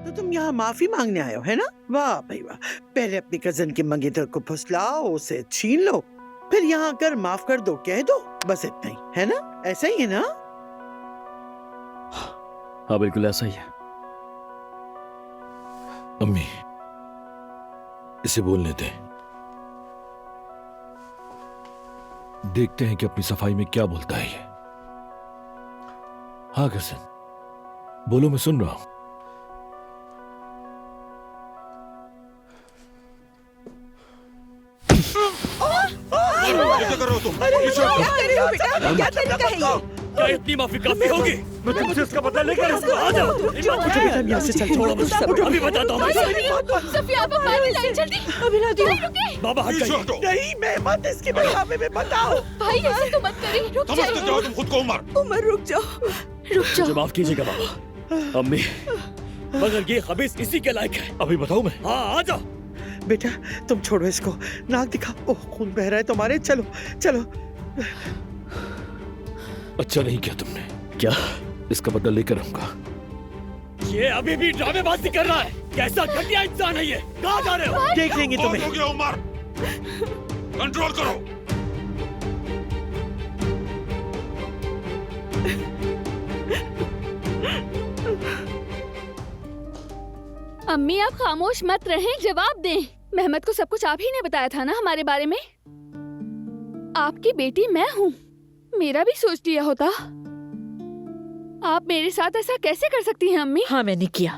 तो तुम यहाँ माफी मांगने आए हो, है ना? वाह भाई वाह। पहले अपनी कजन के मंगेतर को फुसलाओ, उसे छीन लो, फिर यहाँ आकर माफ कर दो, कह दो, बस इतना ही, है ना? ऐसा ही है ना? हाँ बिल्कुल ऐसा ही है। अम्मी, इसे बोलने दें। देखते हैं कि अपनी सफाई में क्या बोलता है ये। हाँ कजन, बोलो, मैं सुन रहा हूं। क्या कर रहे हो तुम? क्या तरीका है ये? क्या इतनी माफी काफी होगी? मैं तुमसे इसका बदला लेकर इसको आ जाओ। उठो बेटा, यहाँ से चल, छोड़ो मुझे, अभी बताता हूँ। सफिया, आप पानी लाइए जल्दी। अभी ला दो। बाबा हट जाइए। नहीं, मैं मत इसके बेहावे में बताओ। भाई ऐसे तो मत करिए, रुक समझते जाओ। जाओ तुम खुद को उमर। उमर रुक जाओ, रुक जाओ। मुझे माफ कीजिएगा बाबा। अम्मी, मगर ये खबीस इसी के लायक है। अभी बताऊं मैं? हाँ आ जाओ। बेटा तुम छोड़ो इसको, नाक दिखा। ओह, खून बह रहा है तुम्हारे। चलो चलो। अच्छा नहीं किया तुमने। क्या? इसका बदला लेकर आऊंगा। ये अभी भी ड्रामेबाजी कर रहा है। कैसा घटिया इंसान है ये। कहाँ जा रहे हो? देख लेंगे बहुत तुम्हें। हो गया उमर, कंट्रोल करो। अम्मी आप खामोश मत रहें, जवाब दें। मेहमत को सब कुछ आप ही ने बताया था ना हमारे बारे में। आपकी बेटी मैं हूँ, मेरा भी सोच लिया होता। आप मेरे साथ ऐसा कैसे कर सकती हैं अम्मी? हाँ मैंने किया,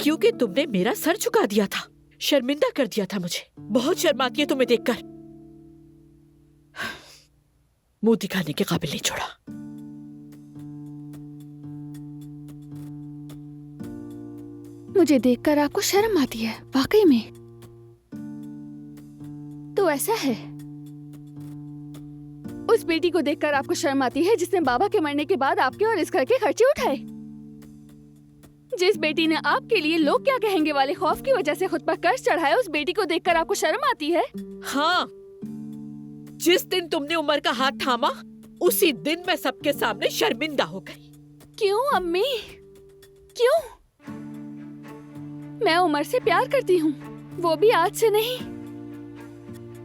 क्योंकि तुमने मेरा सर झुका दिया था, शर्मिंदा कर दिया था मुझे। बहुत शर्माती है तुम्हें देखकर। मुंह दिखाने के काबिल नहीं छोड़ा। मुझे देखकर आपको शर्म आती है वाकई में? तो ऐसा है, उस बेटी को देखकर आपको शर्म आती है जिसने बाबा के मरने के बाद आपके और इस घर के खर्चे उठाए। जिस बेटी ने आपके लिए लोग क्या कहेंगे वाले खौफ की वजह से खुद पर कर्ज चढ़ाया, उस बेटी को देखकर आपको शर्म आती है? हाँ, जिस दिन तुमने उमर का हाथ थामा उसी दिन मैं सबके सामने शर्मिंदा हो गई। क्यों अम्मी, क्यों? मैं उमर से प्यार करती हूँ, वो भी आज से नहीं।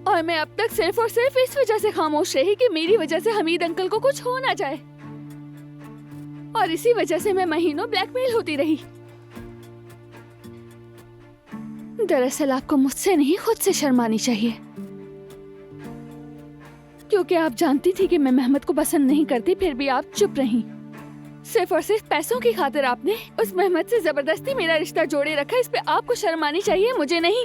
और मैं अब तक सिर्फ और सिर्फ इस वजह से खामोश रही कि मेरी वजह से हमीद अंकल को कुछ हो ना जाए। और इसी वजह से मैं महीनों ब्लैकमेल होती रही। दरअसल आपको मुझसे नहीं खुद से शर्मानी चाहिए, क्योंकि आप जानती थी कि मैं मेहमत को पसंद नहीं करती, फिर भी आप चुप रहीं। सिर्फ और सिर्फ पैसों की खातिर आपने उस मेहमत से जबरदस्ती मेरा रिश्ता जोड़े रखा। इस पे आपको शर्म आनी चाहिए, मुझे नहीं।